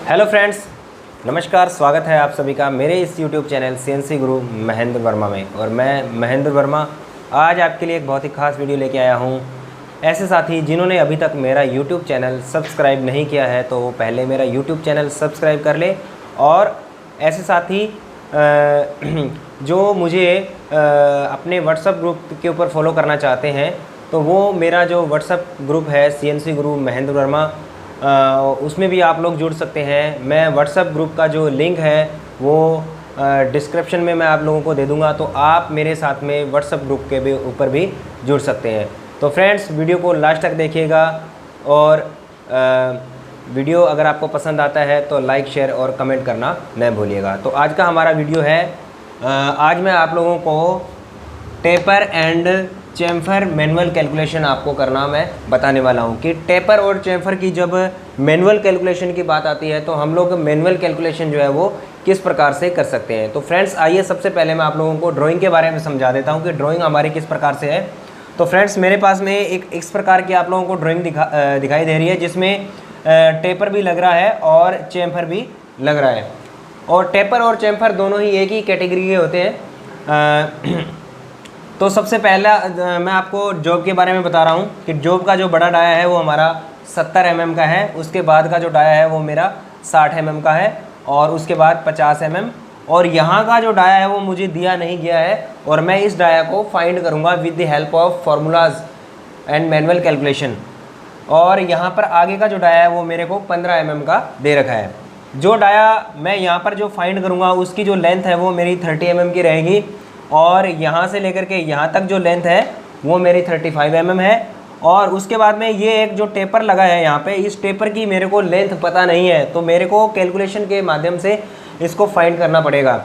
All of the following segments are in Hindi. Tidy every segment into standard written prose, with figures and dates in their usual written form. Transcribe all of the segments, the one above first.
हेलो फ्रेंड्स, नमस्कार। स्वागत है आप सभी का मेरे इस यूट्यूब चैनल सीएनसी गुरु महेंद्र वर्मा में। और मैं महेंद्र वर्मा आज आपके लिए एक बहुत ही खास वीडियो लेके आया हूँ। ऐसे साथी जिन्होंने अभी तक मेरा यूट्यूब चैनल सब्सक्राइब नहीं किया है तो वो पहले मेरा यूट्यूब चैनल सब्सक्राइब कर ले। और ऐसे साथी जो मुझे अपने व्हाट्सएप ग्रुप के ऊपर फॉलो करना चाहते हैं तो वो मेरा जो व्हाट्सएप ग्रुप है सीएनसी गुरु महेंद्र वर्मा, उसमें भी आप लोग जुड़ सकते हैं। मैं व्हाट्सएप ग्रुप का जो लिंक है वो डिस्क्रिप्शन में मैं आप लोगों को दे दूंगा, तो आप मेरे साथ में व्हाट्सएप ग्रुप के भी ऊपर भी जुड़ सकते हैं। तो फ्रेंड्स, वीडियो को लास्ट तक देखिएगा और वीडियो अगर आपको पसंद आता है तो लाइक, शेयर और कमेंट करना न भूलिएगा। तो आज का हमारा वीडियो है, आज मैं आप लोगों को taper and chamfer manual calculation आपको करना मैं बताने वाला हूं कि टेपर और चैम्फर की जब मैनुअल कैलकुलेशन की बात आती है तो हम लोग मैनुअल कैलकुलेशन जो है वो किस प्रकार से कर सकते हैं। तो फ्रेंड्स, आइए सबसे पहले मैं आप लोगों को ड्राइंग के बारे में समझा देता हूं कि ड्राइंग हमारी किस प्रकार से है। तो फ्रेंड्स, मेरे पास में एक इस प्रकार की आप लोगों को ड्राइंग दिखाई दे रही है जिसमें टेपर भी लग रहा है और चैम्फर भी लग रहा है। और टेपर और चैम्फर दोनों ही एक ही कैटेगरी के होते हैं। तो सबसे पहला मैं आपको जॉब के बारे में बता रहा हूँ कि जॉब का जो बड़ा डाया है वो हमारा 70 mm का है। उसके बाद का जो डाया है वो मेरा 60 mm का है और उसके बाद 50 mm। और यहाँ का जो डाया है वो मुझे दिया नहीं गया है और मैं इस डाया को फाइंड करूँगा with the help of formulas and manual calculation. और यहाँ पर आगे का जो डाया है वो मेरे को 15 mm का दे रखा है। जो डाया मैं यहाँ पर जो फाइंड करूँगा उसकी जो लेंथ है वो मेरी 30 mm की रहेगी और यहाँ से लेकर के यहाँ तक जो लेंथ है वो मेरी 35 mm है। और उसके बाद में ये एक जो टेपर लगा है यहाँ पे, इस टेपर की मेरे को लेंथ पता नहीं है तो मेरे को कैलकुलेशन के माध्यम से इसको फाइंड करना पड़ेगा।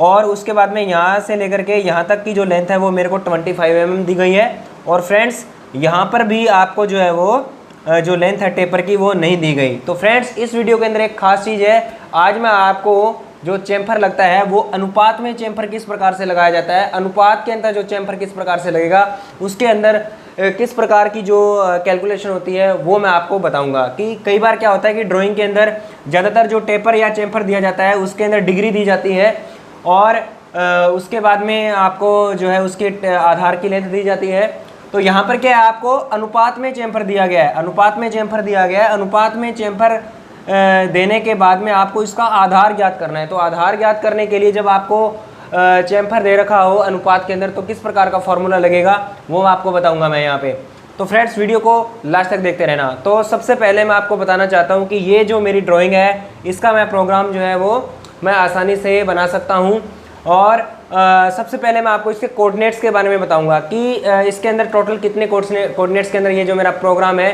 और उसके बाद में यहाँ से लेकर के यहाँ तक की जो लेंथ है वो मेरे को 25 mm दी गई है। और फ्रेंड्स, यहाँ पर भी आपको जो है वो जो लेंथ है टेपर की वो नहीं दी गई। तो फ्रेंड्स, इस वीडियो के अंदर एक खास चीज़ है, आज मैं आपको जो चैम्फर लगता है वो अनुपात में चैम्फर किस प्रकार से लगाया जाता है, अनुपात के अंदर जो चैम्फर किस प्रकार से लगेगा, उसके अंदर किस प्रकार की जो कैलकुलेशन होती है वो मैं आपको बताऊंगा। कि कई बार क्या होता है कि ड्राइंग के अंदर ज़्यादातर जो टेपर या चैम्फर दिया जाता है उसके अंदर डिग्री दी जाती है और उसके बाद में आपको जो है उसके आधार की लेंथ दी जाती है। तो यहाँ पर क्या है, आपको अनुपात में चैम्फर दिया गया है, अनुपात में चैम्फर दिया गया है। अनुपात में चैम्फर देने के बाद में आपको इसका आधार ज्ञात करना है। तो आधार ज्ञात करने के लिए जब आपको चैम्फर दे रखा हो अनुपात के अंदर तो किस प्रकार का फॉर्मूला लगेगा वो आपको बताऊंगा मैं यहाँ पे। तो फ्रेंड्स, वीडियो को लास्ट तक देखते रहना। तो सबसे पहले मैं आपको बताना चाहता हूँ कि ये जो मेरी ड्राइंग है इसका मैं प्रोग्राम जो है वो मैं आसानी से बना सकता हूँ। और सबसे पहले मैं आपको इसके कोऑर्डिनेट्स के बारे में बताऊँगा कि इसके अंदर टोटल कितने कोऑर्डिनेट्स के अंदर ये जो मेरा प्रोग्राम है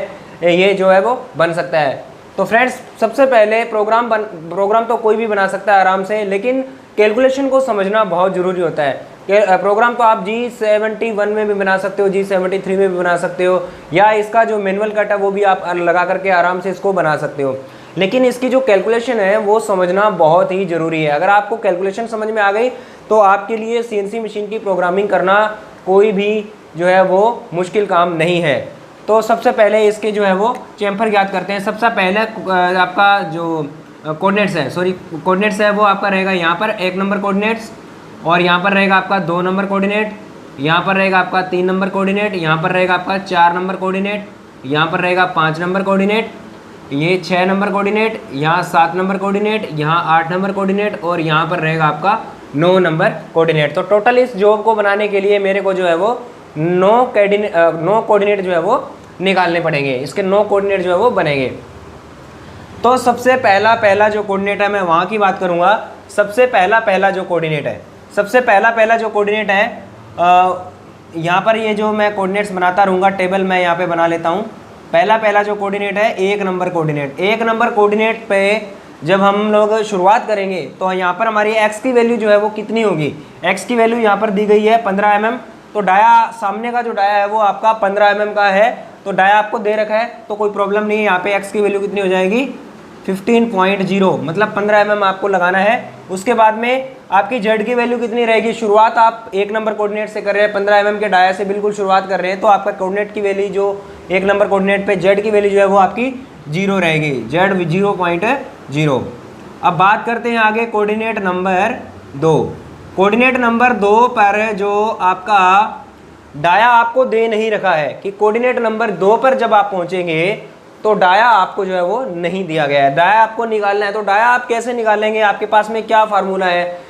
ये जो है वो बन सकता है। तो फ्रेंड्स, सबसे पहले प्रोग्राम तो कोई भी बना सकता है आराम से, लेकिन कैलकुलेशन को समझना बहुत ज़रूरी होता है। प्रोग्राम तो आप G71 में भी बना सकते हो, G73 में भी बना सकते हो, या इसका जो मैनुअल कट है वो भी आप लगा करके आराम से इसको बना सकते हो। लेकिन इसकी जो कैलकुलेशन है वो समझना बहुत ही ज़रूरी है। अगर आपको कैलकुलेशन समझ में आ गई तो आपके लिए CNC मशीन की प्रोग्रामिंग करना कोई भी जो है वो मुश्किल काम नहीं है। तो सबसे पहले इसके जो है वो चैम्फर ज्ञात करते हैं। सबसे पहले आपका जो कोऑर्डिनेट्स है वो आपका रहेगा यहाँ पर 1 नंबर कोऑर्डिनेट्स, और यहाँ पर रहेगा आपका 2 नंबर कोऑर्डिनेट, यहाँ पर रहेगा आपका 3 नंबर कोऑर्डिनेट, यहाँ पर रहेगा आपका 4 नंबर कोऑर्डिनेट, यहाँ पर रहेगा 5 नंबर कोऑर्डिनेट, ये 6 नंबर कोऑर्डिनेट, यहाँ 7 नंबर कोऑर्डिनेट, यहाँ 8 नंबर कोऑर्डिनेट और यहाँ पर रहेगा आपका 9 नंबर कोऑर्डिनेट। तो टोटल इस जॉब को बनाने के लिए मेरे को जो है वो 9 कोऑर्डिनेट जो है वो निकालने पड़ेंगे। इसके 9 कोऑर्डिनेट जो है वो बनेंगे। तो सबसे पहला जो कोऑर्डिनेट है मैं वहाँ की बात करूँगा। सबसे पहला जो कोऑर्डिनेट है यहाँ पर ये जो मैं कोऑर्डिनेट्स बनाता रहूँगा, टेबल मैं यहाँ पे बना लेता हूँ। पहला जो कोऑर्डिनेट है 1 नंबर कोऑर्डिनेट। 1 नंबर कोऑर्डिनेट पे जब हम लोग शुरुआत करेंगे तो यहाँ पर हमारी x की वैल्यू जो है वो कितनी होगी, x की वैल्यू यहाँ पर दी गई है 15 mm। तो डाया सामने का जो डाया है वो आपका 15 mm का है, तो डाया आपको दे रखा है तो कोई प्रॉब्लम नहीं है। यहाँ पे x की वैल्यू कितनी हो जाएगी 15.0, मतलब 15 mm आपको लगाना है। उसके बाद में आपकी z की वैल्यू कितनी रहेगी, शुरुआत आप 1 नंबर कोऑर्डिनेट से कर रहे हैं, 15 mm के डाया से बिल्कुल शुरुआत कर रहे हैं, तो आपका कोऑर्डिनेट की वैल्यू जो 1 नंबर कोऑर्डिनेट पे z की वैल्यू जो है वो आपकी 0 रहेगी, z 0। अब बात करते हैं आगे कोऑर्डिनेट नंबर 2। कोऑर्डिनेट नंबर 2 पर जो आपका डाया आपको दे नहीं रखा है कि कोऑर्डिनेट नंबर 2 पर जब आप पहुंचेंगे तो डाया आपको जो है वो नहीं दिया गया है। डाया आपको निकालना है, तो डाया आप कैसे निकालेंगे, आपके पास में क्या फार्मूला है?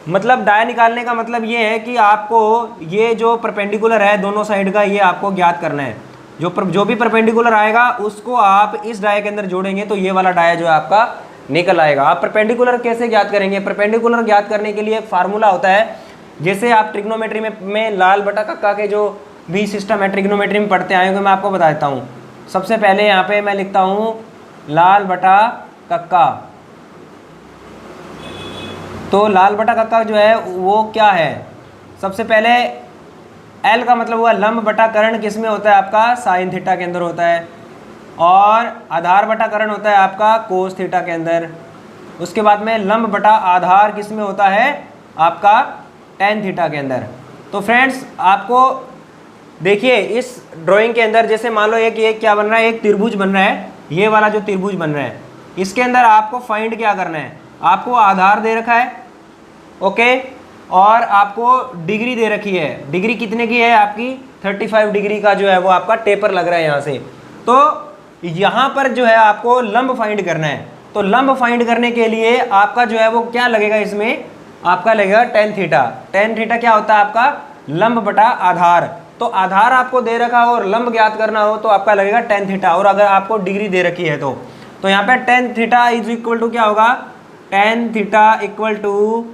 मतलब डाया निकालने का मतलब ये है कि आपको ये जो परपेंडिकुलर है दोनों साइड का, ये आपको ज्ञात करना है। जो भी परपेंडिकुलर आएगा उसको आप इस डाया के अंदर जोड़ेंगे तो ये वाला डाया जो है आपका निकल आएगा। आप परपेंडिकुलर कैसे ज्ञात करेंगे? परपेंडिकुलर ज्ञात करने के लिए एक फार्मूला होता है, जैसे आप ट्रिग्नोमेट्री में लाल बटा कक्का के जो भी सिस्टम है ट्रिग्नोमेट्री में पढ़ते आए होंगे, मैं आपको बता देता हूँ। सबसे पहले यहाँ पे मैं लिखता हूँ लाल बटा कक्का। तो लाल बटा कक्का जो है वो क्या है? सबसे पहले एल का मतलब हुआ लंब बटा कर्ण, किस में होता है आपका? साइन थीटा के अंदर होता है। और आधार बटा कर्ण होता है आपका कोस थीटा के अंदर। उसके बाद में लंब बटा आधार किस में होता है? आपका टेन थीटा के अंदर। तो फ्रेंड्स आपको देखिए इस ड्राइंग के अंदर जैसे मान लो एक क्या बन रहा है, एक त्रिभुज बन रहा है, ये वाला जो त्रिभुज बन रहा है, इसके अंदर आपको फाइंड क्या करना है? आपको आधार दे रखा है, ओके, और आपको डिग्री दे रखी है। डिग्री कितने की है आपकी? 35 डिग्री का जो है वो आपका टेपर लग रहा है यहाँ से। तो यहाँ पर जो है आपको लंब फाइंड करना है। तो लंब फाइंड करने के लिए आपका जो है वो क्या लगेगा? इसमें आपका लगेगा टेन थीटा। टेन थीटा क्या होता है आपका? लंब बटा आधार। तो आधार आपको दे रखा हो और लंब ज्ञात करना हो तो आपका लगेगा टेन थीटा। और अगर आपको डिग्री दे रखी है तो यहाँ पे tan theta is equal to क्या होगा? Tan theta equal to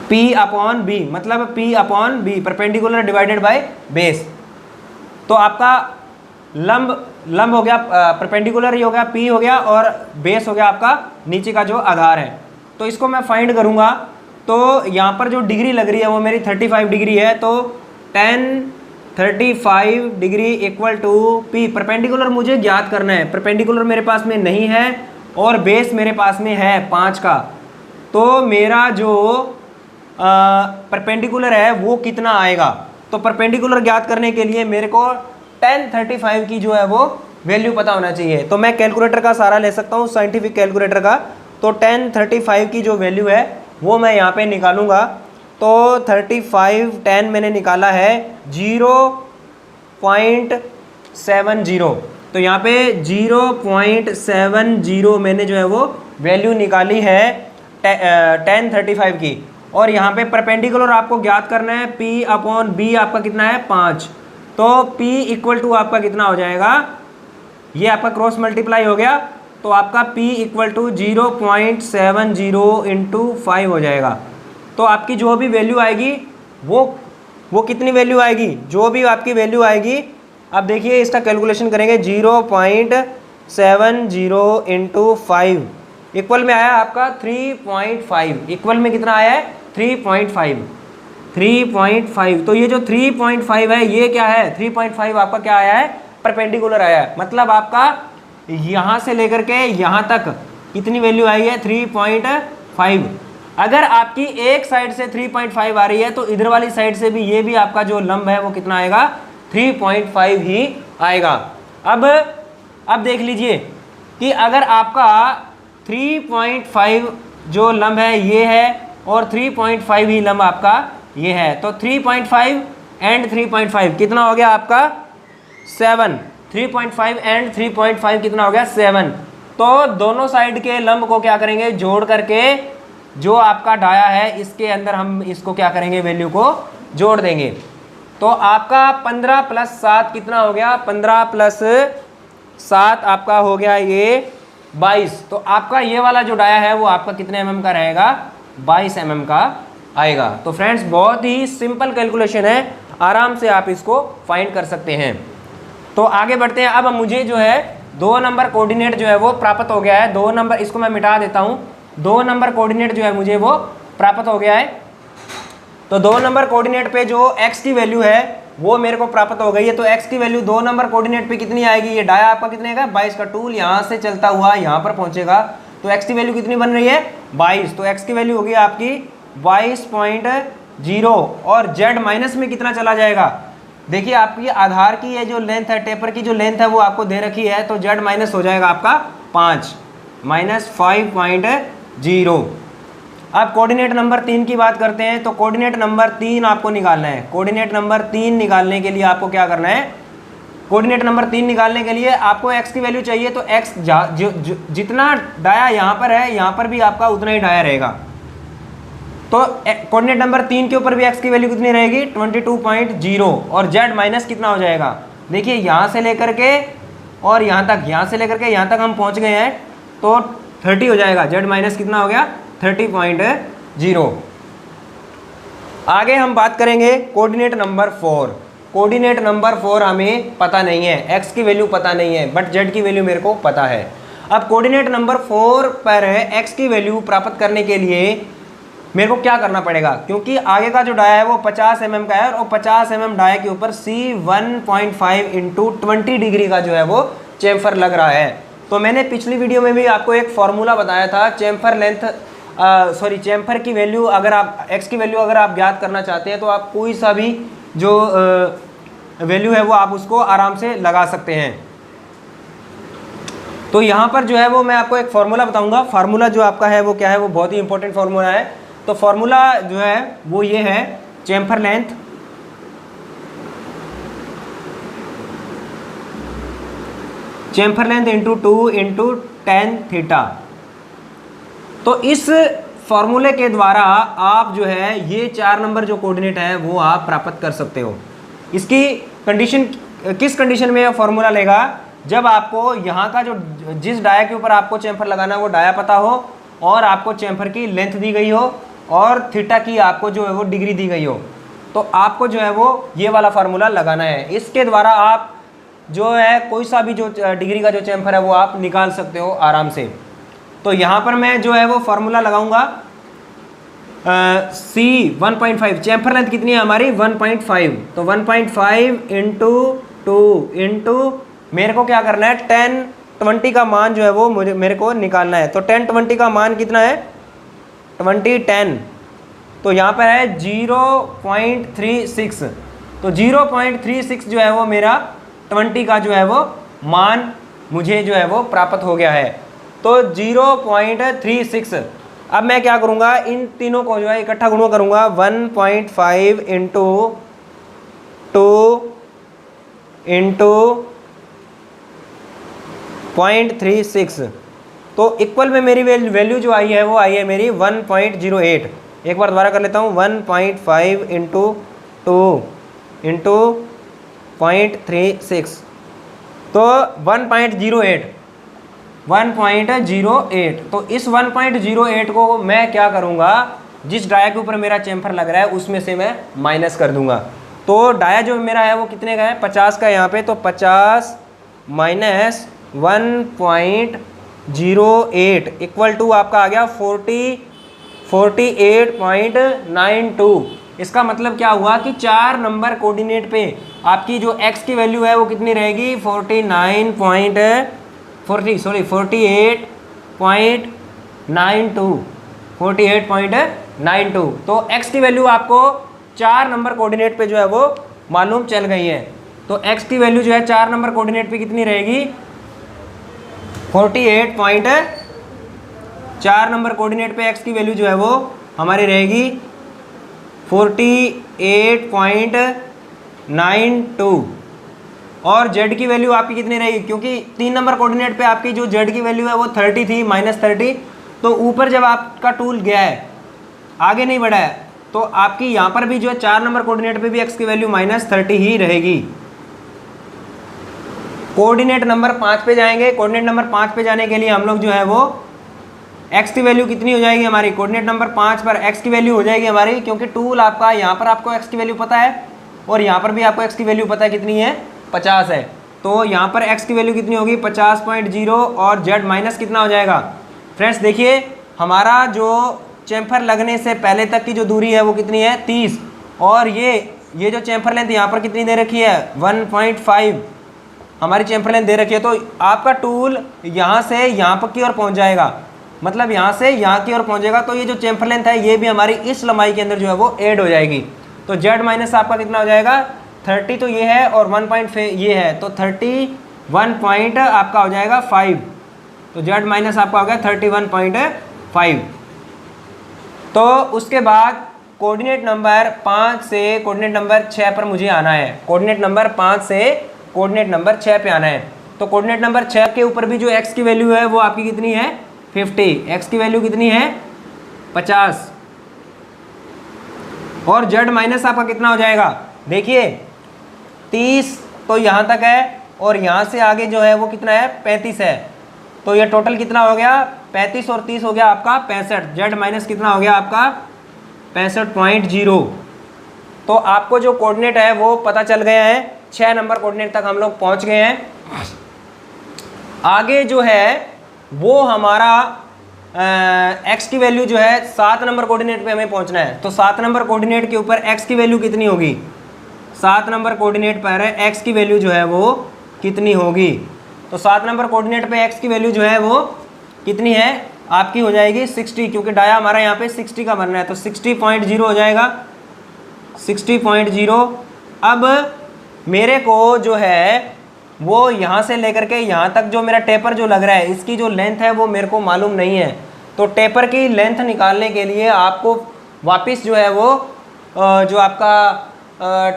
P upon B, मतलब P upon B, perpendicular divided by base. तो आपका लंब हो गया, परपेंडिकुलर ही हो गया, P हो गया, और बेस हो गया आपका नीचे का जो आधार है। तो इसको मैं फाइंड करूंगा। तो यहाँ पर जो डिग्री लग रही है वो मेरी 35 डिग्री है। तो 35 degree equal to P। Perpendicular मुझे ज्ञात करना है, परपेंडिकुलर मेरे पास में नहीं है और बेस मेरे पास में है 5 का। तो मेरा जो परपेंडिकुलर है वो कितना आएगा? तो परपेंडिकुलर ज्ञात करने के लिए मेरे को 1035 की जो है वो वैल्यू पता होना चाहिए। तो मैं कैलकुलेटर का सहारा ले सकता हूँ, साइंटिफिक कैलकुलेटर का। तो 1035 की जो वैल्यू है वो मैं यहाँ पे निकालूंगा। तो 10 मैंने निकाला है 0.70। तो यहाँ पे 0.70 मैंने जो है वो वैल्यू निकाली है 1035 की। और यहाँ पे परपेंडिकुलर आपको ज्ञात करना है, P अपॉन बी आपका कितना है? 5। तो P इक्वल टू आपका कितना हो जाएगा? ये आपका क्रॉस मल्टीप्लाई हो गया, तो आपका P इक्वल टू 0.70 इंटू 5 हो जाएगा। तो आपकी जो भी वैल्यू आएगी वो कितनी वैल्यू आएगी? जो भी आपकी वैल्यू आएगी, अब देखिए इसका कैलकुलेशन करेंगे। 0.70 इंटू 5 इक्वल में आया आपका 3.5। इक्वल में कितना आया है? 3.5। तो ये जो 3.5 है ये क्या है? 3.5 आपका क्या आया है? परपेंडिकुलर आया है। मतलब आपका यहाँ से लेकर के यहाँ तक कितनी वैल्यू आई है? 3.5। अगर आपकी एक साइड से 3.5 आ रही है तो इधर वाली साइड से भी ये भी आपका जो लंब है वो कितना आएगा? 3.5 ही आएगा। अब देख लीजिए कि अगर आपका 3.5 जो लंब है ये है और 3.5 ही लंब आपका ये है, तो 3.5 एंड 3.5 कितना हो गया आपका? 7। 3.5 एंड 3.5 कितना हो गया? 7। तो दोनों साइड के लंब को क्या करेंगे? जोड़ करके जो आपका डाया है इसके अंदर हम इसको क्या करेंगे? वैल्यू को जोड़ देंगे। तो आपका 15 प्लस 7 कितना हो गया? 15 प्लस 7 आपका हो गया ये 22। तो आपका ये वाला जो डाया है वो आपका कितने mm का रहेगा? 22 mm का आएगा। तो फ्रेंड्स बहुत ही सिंपल कैलकुलेशन है, आराम से आप इसको फाइंड कर सकते हैं। तो आगे बढ़ते हैं। अब मुझे जो है 2 नंबर कोऑर्डिनेट जो है वो प्राप्त हो गया है। 2 नंबर, इसको मैं मिटा देता हूँ। 2 नंबर कोऑर्डिनेट जो है मुझे वो प्राप्त हो गया है। तो 2 नंबर कोऑर्डिनेट पे जो x की वैल्यू है वो मेरे को प्राप्त हो गई है। तो x की वैल्यू 2 नंबर कोऑर्डिनेट पे कितनी आएगी? ये डाया आपका कितने का? 22 का। टूल यहाँ से चलता हुआ यहाँ पर पहुँचेगा तो x की वैल्यू कितनी बन रही है? 22। तो x की वैल्यू होगी आपकी 22.0 और z माइनस में कितना चला जाएगा? देखिए आपकी आधार की ये जो लेंथ है, टेपर की जो लेंथ है वो आपको दे रखी है, तो जेड माइनस हो जाएगा आपका 5 -5.0। अब कोऑर्डिनेट नंबर 3 की बात करते हैं, तो कोऑर्डिनेट नंबर 3 आपको निकालना है। कोऑर्डिनेट नंबर 3 निकालने के लिए आपको क्या करना है, कोऑर्डिनेट नंबर 3 निकालने के लिए आपको x की वैल्यू चाहिए, तो x जितना डाया यहाँ पर है, यहाँ पर भी आपका उतना ही डाया रहेगा। तो कोऑर्डिनेट नंबर 3 के ऊपर भी x की वैल्यू कितनी रहेगी 22.0, और z माइनस कितना हो जाएगा, देखिए यहाँ से लेकर के और यहाँ तक, यहाँ से लेकर के यहाँ तक हम पहुँच गए हैं, तो 30 हो जाएगा। z माइनस कितना हो गया 30.0। आगे हम बात करेंगे कोऑर्डिनेट नंबर 4। कोऑर्डिनेट नंबर 4 हमें पता नहीं है, x की वैल्यू पता नहीं है, बट z की वैल्यू मेरे को पता है। अब कोऑर्डिनेट नंबर 4 पर x की वैल्यू प्राप्त करने के लिए मेरे को क्या करना पड़ेगा, क्योंकि आगे का जो डाया है वो 50 mm का है, और 50 mm डाया के ऊपर C1.5 इंटू 20 डिग्री का जो है वो चेम्फर लग रहा है। तो मैंने पिछली वीडियो में भी आपको एक फॉर्मूला बताया था, चेम्फर लेंथ चेम्फर की वैल्यू अगर आप x की वैल्यू अगर आप ज्ञात करना चाहते हैं, तो आप कोई सा भी जो वैल्यू है वो आप उसको आराम से लगा सकते हैं। तो यहाँ पर जो है वो मैं आपको एक फार्मूला बताऊंगा। फार्मूला जो आपका है वो क्या है, वो बहुत ही इंपॉर्टेंट फार्मूला है। तो फार्मूला जो है वो ये है, Chemphar length into 2 into tan theta. तो इस फॉर्मूले के द्वारा आप जो है ये 4 नंबर जो कोऑर्डिनेट है वो आप प्राप्त कर सकते हो। इसकी कंडीशन, किस कंडीशन में यह फॉर्मूला लेगा, जब आपको यहाँ का जो जिस डाया के ऊपर आपको चेम्फर लगाना है वो डाया पता हो, और आपको चेम्फर की लेंथ दी गई हो, और थीटा की आपको जो है वो डिग्री दी गई हो, तो आपको जो है वो ये वाला फार्मूला लगाना है। इसके द्वारा आप जो है कोई सा भी जो डिग्री का जो चेम्फर है वो आप निकाल सकते हो आराम से। तो यहाँ पर मैं जो है वो फार्मूला लगाऊंगा C1.5, चेम्फर लेंथ कितनी है हमारी 1.5, तो 1.5 इंटू 2 इंटू मेरे को क्या करना है 10-20 का मान जो है वो मेरे को निकालना है। तो 10-20 का मान कितना है 20-10, तो यहाँ पर है 0.36, तो 0.36 जो है वो मेरा 20 का जो है वो मान मुझे जो है वो प्राप्त हो गया है। तो 0.36, अब मैं क्या करूँगा, इन तीनों को जो है इकट्ठा गुणा करूँगा, 1.5 इंटू 2 इंटू 0.36, तो इक्वल में मेरी वैल्यू जो आई है वो आई है मेरी 1.08। एक बार दोबारा कर लेता हूँ, 1.5 इंटू 2 इंटू 0.36, तो 1.08। तो इस 1.08 को मैं क्या करूँगा, जिस डाया के ऊपर मेरा चेम्फर लग रहा है उसमें से मैं माइनस कर दूंगा। तो डाया जो मेरा है वो कितने का है 50 का यहाँ पे, तो 50 माइनस 1.08 इक्वल टू आपका आ गया 48.92। इसका मतलब क्या हुआ कि 4 नंबर कोऑर्डिनेट पे आपकी जो x की वैल्यू है वो कितनी रहेगी 48.92। तो x की वैल्यू आपको 4 नंबर कोऑर्डिनेट पे जो है वो मालूम चल गई है। तो x की वैल्यू जो है 4 नंबर कोऑर्डिनेट पे कितनी रहेगी 4 नंबर कोऑर्डिनेट पे x की वैल्यू जो है वो हमारी रहेगी 48.92, और z की वैल्यू आपकी कितनी रहेगी, क्योंकि 3 नंबर कोऑर्डिनेट पे आपकी जो z की वैल्यू है वो 30 थी, -30, तो ऊपर जब आपका टूल गया है आगे नहीं बढ़ा है, तो आपकी यहाँ पर भी जो है 4 नंबर कोऑर्डिनेट पे भी x की वैल्यू -30 ही रहेगी। कोऑर्डिनेट नंबर 5 पे जाएंगे। कोऑर्डिनेट नंबर 5 पे जाने के लिए हम लोग जो है वो x की वैल्यू कितनी हो जाएगी हमारी, कोऑर्डिनेट नंबर 5 पर x की वैल्यू हो जाएगी हमारी, क्योंकि टूल आपका यहाँ पर आपको x की वैल्यू पता है और यहाँ पर भी आपको x की वैल्यू पता है कितनी है 50 है। तो यहाँ पर x की वैल्यू कितनी होगी 50.0, और z माइनस कितना हो जाएगा। फ्रेंड्स देखिए हमारा जो चेम्फर लगने से पहले तक की जो दूरी है वो कितनी है 30, और ये जो चेम्फर लेंथ यहाँ पर कितनी दे रखी है 1.5 हमारी चेम्फर लेंथ दे रखी है। तो आपका टूल यहाँ से यहाँ पर की ओर पहुँच जाएगा, मतलब यहाँ से यहाँ की ओर पहुँचेगा, तो ये जो चेम्फर लेंथ है ये भी हमारी इस लंबाई के अंदर जो है वो ऐड हो जाएगी। तो z माइनस आपका कितना हो जाएगा 30 तो ये है और 1 पॉइंट ये है, तो 31 पॉइंट आपका हो जाएगा 5। तो जेड माइनस आपका हो गया 31.5। तो उसके बाद कोऑर्डिनेट नंबर 5 से कोऑर्डिनेट नंबर 6 पर मुझे आना है। कोऑर्डिनेट नंबर 5 से कोऑर्डिनेट नंबर 6 पे आना है। तो कोऑर्डिनेट नंबर 6 के ऊपर भी जो x की वैल्यू है वो आपकी कितनी है 50, x की वैल्यू कितनी है 50, और z माइनस आपका कितना हो जाएगा, देखिए 30 तो यहाँ तक है, और यहाँ से आगे जो है वो कितना है 35 है। तो ये टोटल कितना हो गया 35 और 30 हो गया आपका 65। z माइनस कितना हो गया आपका 65.0। तो आपको जो कोऑर्डिनेट है वो पता चल गया है, 6 नंबर कोऑर्डिनेट तक हम लोग पहुँच गए हैं। आगे जो है वो हमारा x की वैल्यू जो है 7 नंबर कोऑर्डिनेट पे हमें पहुंचना है। तो 7 नंबर कोऑर्डिनेट के ऊपर x की वैल्यू कितनी होगी, 7 नंबर कोऑर्डिनेट पर x की वैल्यू जो है वो कितनी होगी। तो 7 नंबर कोऑर्डिनेट पे x की वैल्यू जो है वो कितनी है आपकी हो जाएगी 60, क्योंकि डाया हमारा यहाँ पे 60 का बनना है, तो 60.0 हो जाएगा 60.0। अब मेरे को जो है वो यहाँ से लेकर के यहाँ तक जो मेरा टेपर जो लग रहा है इसकी जो लेंथ है वो मेरे को मालूम नहीं है। तो टेपर की लेंथ निकालने के लिए आपको वापस जो है वो जो आपका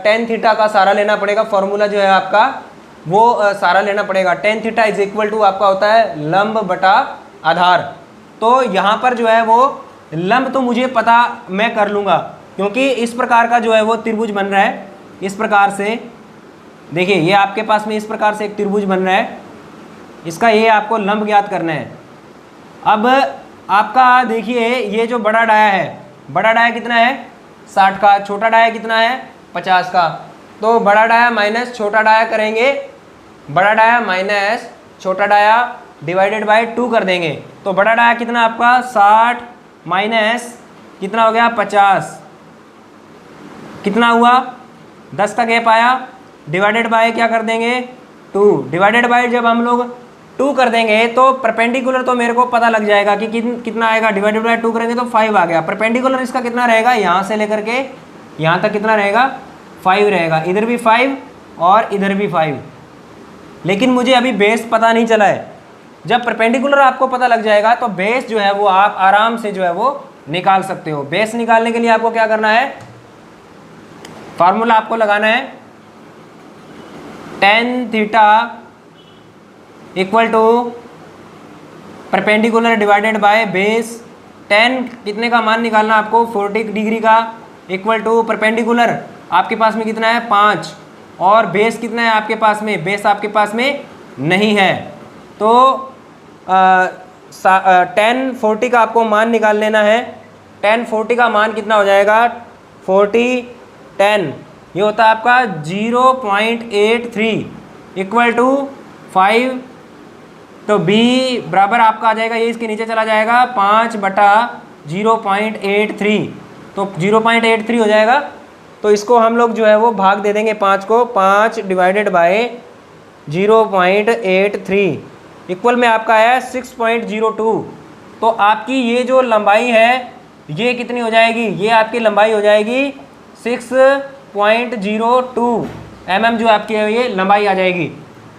टेन थीटा का सहारा लेना पड़ेगा। फॉर्मूला जो है आपका वो सहारा लेना पड़ेगा। Tan theta is equal to आपका होता है लंब बटा आधार। तो यहाँ पर जो है वो लंब तो मुझे पता मैं कर लूँगा, क्योंकि इस प्रकार का जो है वो त्रिभुज बन रहा है। इस प्रकार से देखिए ये आपके पास में इस प्रकार से एक त्रिभुज बन रहा है, इसका ये आपको लंब ज्ञात करना है। अब आपका देखिए ये जो बड़ा डाया है, बड़ा डाया कितना है 60 का, छोटा डाया कितना है 50 का। तो बड़ा डाया माइनस छोटा डाया करेंगे, बड़ा डाया माइनस छोटा डाया डिवाइडेड बाय 2 कर देंगे। तो बड़ा डाया कितना आपका 60 माइनस कितना हो गया 50, कितना हुआ 10 का गैप आया, डिवाइडेड बाय क्या कर देंगे 2। डिवाइडेड बाय जब हम लोग 2 कर देंगे तो परपेंडिकुलर तो मेरे को पता लग जाएगा कि कितना आएगा, डिवाइडेड बाय 2 करेंगे तो 5 आ गया। परपेंडिकुलर इसका कितना रहेगा, यहाँ से लेकर के यहाँ तक कितना रहेगा 5 रहेगा, इधर भी 5 और इधर भी 5। लेकिन मुझे अभी बेस पता नहीं चला है। जब परपेंडिकुलर आपको पता लग जाएगा तो बेस जो है वो आप आराम से जो है वो निकाल सकते हो। बेस निकालने के लिए आपको क्या करना है, फार्मूला आपको लगाना है tan theta equal to perpendicular divided by base. Tan कितने का मान निकालना आपको 40 डिग्री का, इक्वल टू परपेंडिकुलर आपके पास में कितना है 5, और बेस कितना है आपके पास में, बेस आपके पास में नहीं है। तो 10 40 का आपको मान निकाल लेना है। 10 40 का मान कितना हो जाएगा 40 10, ये होता है आपका 0.83 इक्वल टू 5। तो b बराबर आपका आ जाएगा, ये इसके नीचे चला जाएगा 5 बटा 0.83, तो 0.83 हो जाएगा। तो इसको हम लोग जो है वो भाग दे देंगे 5 को, 5 डिवाइडेड बाय 0.83 इक्वल में आपका आया 6.02। तो आपकी ये जो लंबाई है ये कितनी हो जाएगी, ये आपकी लंबाई हो जाएगी 6.02 mm जो आपकी है ये लंबाई आ जाएगी।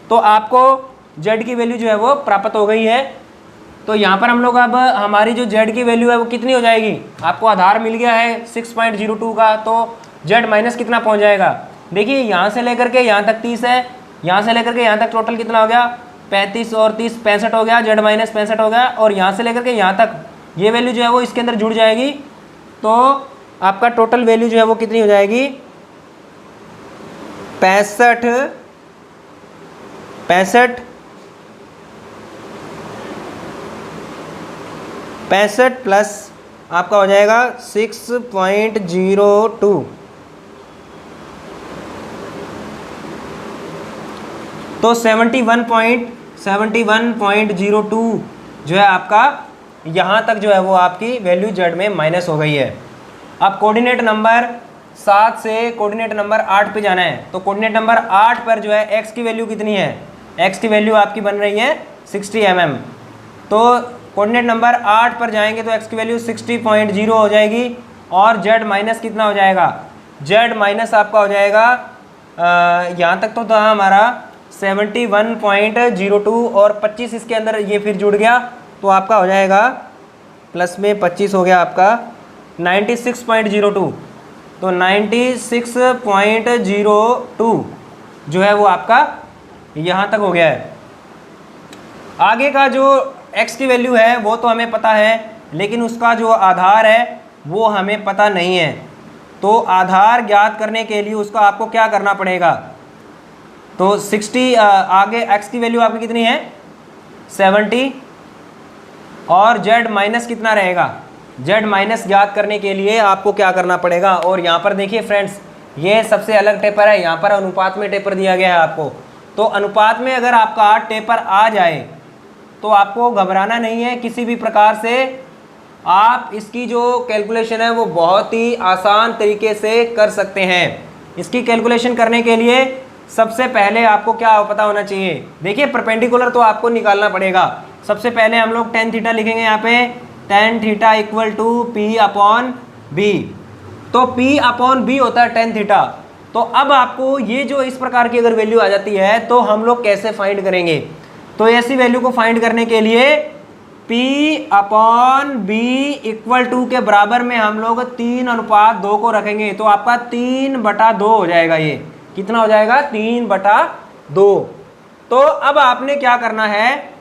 तो आपको z की वैल्यू जो है वो प्राप्त हो गई है। तो यहाँ पर हम लोग अब हमारी जो z की वैल्यू है वो कितनी हो जाएगी, आपको आधार मिल गया है 6.02 का, तो z माइनस कितना पहुँच जाएगा। देखिए यहाँ से लेकर के यहाँ तक 30 है, यहाँ से लेकर के यहाँ तक टोटल कितना हो गया 35 और 30 65 हो गया, z माइनस 65 हो गया, और यहाँ से लेकर के यहाँ तक ये वैल्यू जो है वो इसके अंदर जुड़ जाएगी। तो आपका टोटल वैल्यू जो है वो कितनी हो जाएगी 65 प्लस आपका हो जाएगा 6.02। तो 71.02 जो है आपका यहाँ तक जो है वो आपकी वैल्यू z में माइनस हो गई है। अब कोऑर्डिनेट नंबर 7 से कोऑर्डिनेट नंबर 8 पे जाना है। तो कोऑर्डिनेट नंबर 8 पर जो है x की वैल्यू कितनी है, x की वैल्यू आपकी बन रही है 60 mm। तो कोऑर्डिनेट नंबर 8 पर जाएंगे तो x की वैल्यू 60.0 हो जाएगी, और z माइनस कितना हो जाएगा, z माइनस आपका हो जाएगा यहाँ तक तो था हमारा 71.02 और 25 इसके अंदर ये फिर जुड़ गया, तो आपका हो जाएगा प्लस में 25 हो गया आपका 96.02। तो 96.02 जो है वो आपका यहाँ तक हो गया है। आगे का जो x की वैल्यू है वो तो हमें पता है, लेकिन उसका जो आधार है वो हमें पता नहीं है। तो आधार ज्ञात करने के लिए उसका आपको क्या करना पड़ेगा, तो 60 आगे x की वैल्यू आपकी कितनी है 70, और z माइनस कितना रहेगा, z माइनस ज्ञात करने के लिए आपको क्या करना पड़ेगा। और यहाँ पर देखिए फ्रेंड्स, ये सबसे अलग टेपर है, यहाँ पर अनुपात में टेपर दिया गया है आपको। तो अनुपात में अगर आपका टेपर आ जाए तो आपको घबराना नहीं है किसी भी प्रकार से। आप इसकी जो कैलकुलेशन है वो बहुत ही आसान तरीके से कर सकते हैं। इसकी कैलकुलेशन करने के लिए सबसे पहले आपको क्या पता होना चाहिए, देखिए परपेंडिकुलर तो आपको निकालना पड़ेगा। सबसे पहले हम लोग tan थीटा लिखेंगे यहाँ पे, tan theta equal to P upon B। तो P अपॉन B होता है tan थीटा। तो अब आपको ये जो इस प्रकार की अगर वैल्यू आ जाती है तो हम लोग कैसे फाइंड करेंगे, तो ऐसी वैल्यू को फाइंड करने के लिए P upon B equal to के बराबर में हम लोग 3:2 को रखेंगे। तो आपका 3/2 हो जाएगा। ये कितना हो जाएगा 3/2। तो अब आपने क्या करना है,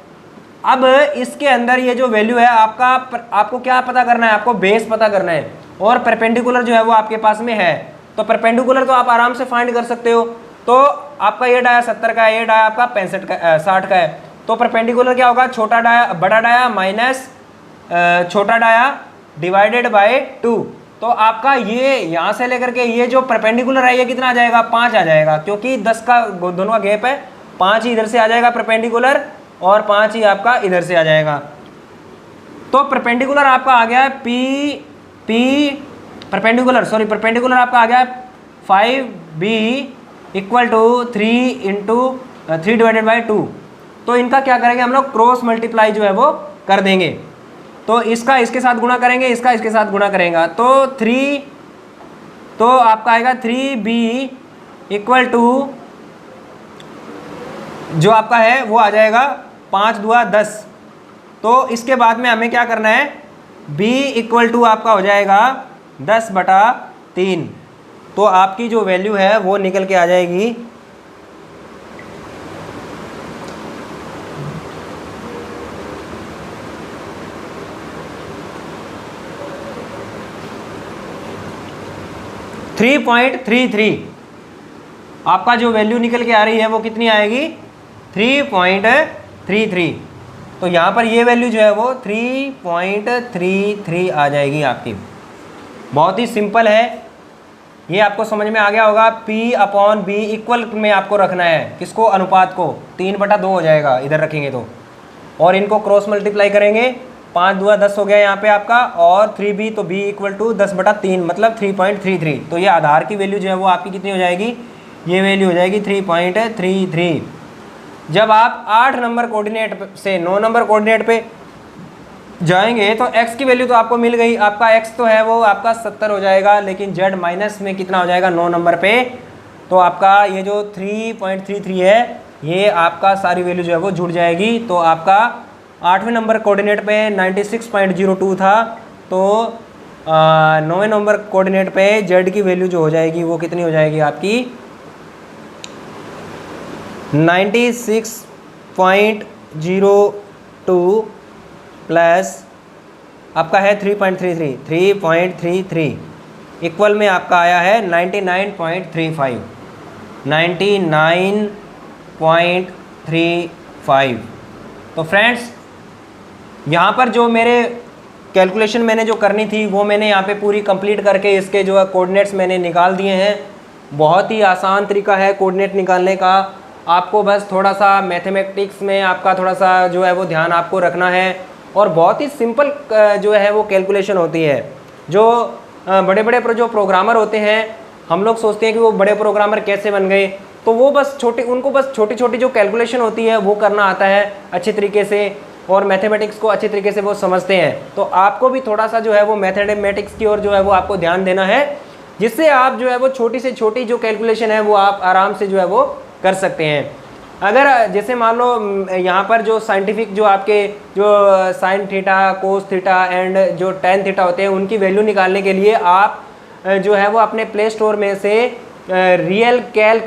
अब इसके अंदर ये जो वैल्यू है आपको क्या पता करना है, आपको बेस पता करना है, और परपेंडिकुलर जो है वो आपके पास में है। तो परपेंडिकुलर तो आप आराम से फाइंड कर सकते हो। तो आपका ये डाया 70 का है, ये डाया आपका 60 का है। तो परपेंडिकुलर क्या होगा, छोटा डाया बड़ा डाया माइनस छोटा डाया डिवाइडेड बाय 2। तो आपका ये यहाँ से लेकर के ये जो परपेंडिकुलर है ये कितना आ जाएगा 5 आ जाएगा, क्योंकि 10 का दोनों का गैप है। 5 ही इधर से आ जाएगा परपेंडिकुलर और 5 ही आपका इधर से आ जाएगा। तो परपेंडिकुलर आपका आ गया परपेंडिकुलर आपका आ गया 5b equal to 3 divided by 2। तो इनका क्या करेंगे हम लोग, क्रॉस मल्टीप्लाई जो है वो कर देंगे। तो इसका इसके साथ गुणा करेंगे, इसका इसके साथ गुणा करेंगे, तो आपका आएगा 3b इक्वल टू जो आपका है वो आ जाएगा 5 दूआ 10। तो इसके बाद में हमें क्या करना है, b इक्वल टू आपका हो जाएगा 10/3। तो आपकी जो वैल्यू है वो निकल के आ जाएगी 3.33। आपका जो वैल्यू निकल के आ रही है वो कितनी आएगी 3.33। तो यहाँ पर ये वैल्यू जो है वो 3.33 आ जाएगी आपकी। बहुत ही सिंपल है, ये आपको समझ में आ गया होगा। P अपॉन B इक्वल में आपको रखना है, किसको, अनुपात को। 3/2 हो जाएगा इधर रखेंगे तो, और इनको क्रॉस मल्टीप्लाई करेंगे, 5 दूआ 10 हो गया यहाँ पे आपका, और 3b तो b इक्वल टू 10/3 मतलब 3.33। तो ये आधार की वैल्यू जो है वो आपकी कितनी हो जाएगी, ये वैल्यू हो जाएगी 3.33। जब आप 8 नंबर कोऑर्डिनेट से 9 नंबर कोऑर्डिनेट पे जाएंगे तो x की वैल्यू तो आपको मिल गई, आपका x तो है वो आपका 70 हो जाएगा, लेकिन z माइनस में कितना हो जाएगा 9 नंबर पे। तो आपका ये जो 3.33 है ये आपका सारी वैल्यू जो है वो जुड़ जाएगी। तो आपका 8वें नंबर कोऑर्डिनेट पे 96.02 था, तो 9वें नंबर कोऑर्डिनेट पे z की वैल्यू जो हो जाएगी वो कितनी हो जाएगी आपकी 96.02 प्लस आपका है 3.33 इक्वल में आपका आया है 99.35। तो फ्रेंड्स यहाँ पर जो मेरे कैलकुलेशन मैंने जो करनी थी वो मैंने यहाँ पे पूरी कंप्लीट करके इसके जो है कोऑर्डिनेट्स मैंने निकाल दिए हैं। बहुत ही आसान तरीका है कोऑर्डिनेट निकालने का। आपको बस थोड़ा सा मैथमेटिक्स में आपका थोड़ा सा जो है वो ध्यान आपको रखना है, और बहुत ही सिंपल जो है वो कैलकुलेशन होती है। जो बड़े बड़े जो प्रोग्रामर होते हैं, हम लोग सोचते हैं कि वो बड़े प्रोग्रामर कैसे बन गए, तो वो बस उनको बस छोटी छोटी जो कैलकुलेशन होती है वो करना आता है अच्छे तरीके से, और मैथमेटिक्स को अच्छे तरीके से वो समझते हैं। तो आपको भी थोड़ा सा जो है वो मैथमेटिक्स की ओर जो है वो आपको ध्यान देना है। जिससे आप जो है वो छोटी से छोटी जो कैलकुलेशन है वो आप आराम से जो है वो कर सकते हैं। अगर जैसे मान लो यहाँ पर जो साइंटिफिक जो आपके जो sine theta, cos theta and जो टेन थीटा होते हैं उनकी वैल्यू निकालने के लिए आप जो है वो अपने प्ले स्टोर में से रियल कैल्क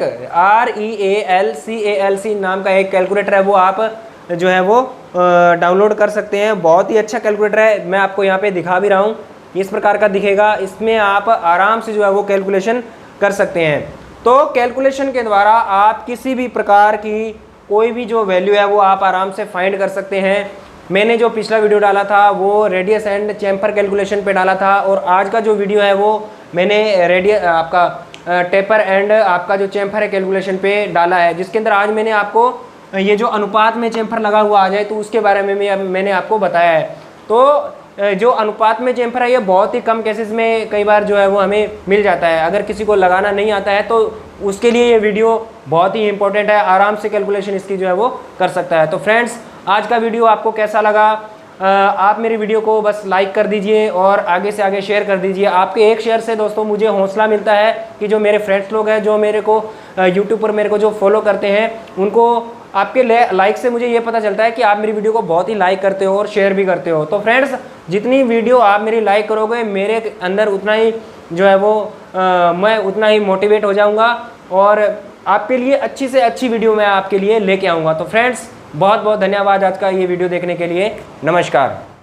REALCALC नाम का एक कैलकुलेटर है वो आप जो है वो डाउनलोड कर सकते हैं। बहुत ही अच्छा कैलकुलेटर है, मैं आपको यहाँ पे दिखा भी रहा हूँ, इस प्रकार का दिखेगा। इसमें आप आराम से जो है वो कैलकुलेशन कर सकते हैं। तो कैलकुलेशन के द्वारा आप किसी भी प्रकार की कोई भी जो वैल्यू है वो आप आराम से फाइंड कर सकते हैं। मैंने जो पिछला वीडियो डाला था वो रेडियस एंड चैम्फर कैलकुलेशन पे डाला था, और आज का जो वीडियो है वो मैंने रेडियस आपका टेपर एंड आपका जो चैम्फर है कैलकुलेशन पे डाला है, जिसके अंदर आज मैंने आपको ये जो अनुपात में चैम्फर लगा हुआ आ जाए तो उसके बारे में मैंने आपको बताया है। तो जो अनुपात में चैम्फर है ये बहुत ही कम केसेस में कई बार जो है वो हमें मिल जाता है। अगर किसी को लगाना नहीं आता है तो उसके लिए ये वीडियो बहुत ही इंपॉर्टेंट है, आराम से कैलकुलेशन इसकी जो है वो कर सकता है। तो फ्रेंड्स, आज का वीडियो आपको कैसा लगा? आप मेरी वीडियो को बस लाइक कर दीजिए और आगे से आगे शेयर कर दीजिए। आपके एक शेयर से दोस्तों मुझे हौसला मिलता है कि जो मेरे फ्रेंड्स लोग हैं, जो मेरे को यूट्यूब पर मेरे को जो फॉलो करते हैं, उनको आपके लाइक से मुझे ये पता चलता है कि आप मेरी वीडियो को बहुत ही लाइक करते हो और शेयर भी करते हो। तो फ्रेंड्स, जितनी वीडियो आप मेरी लाइक करोगे मेरे अंदर उतना ही जो है वो मैं उतना ही मोटिवेट हो जाऊँगा और आपके लिए अच्छी से अच्छी वीडियो मैं आपके लिए लेके आऊँगा। तो फ्रेंड्स, बहुत बहुत धन्यवाद आज का ये वीडियो देखने के लिए। नमस्कार।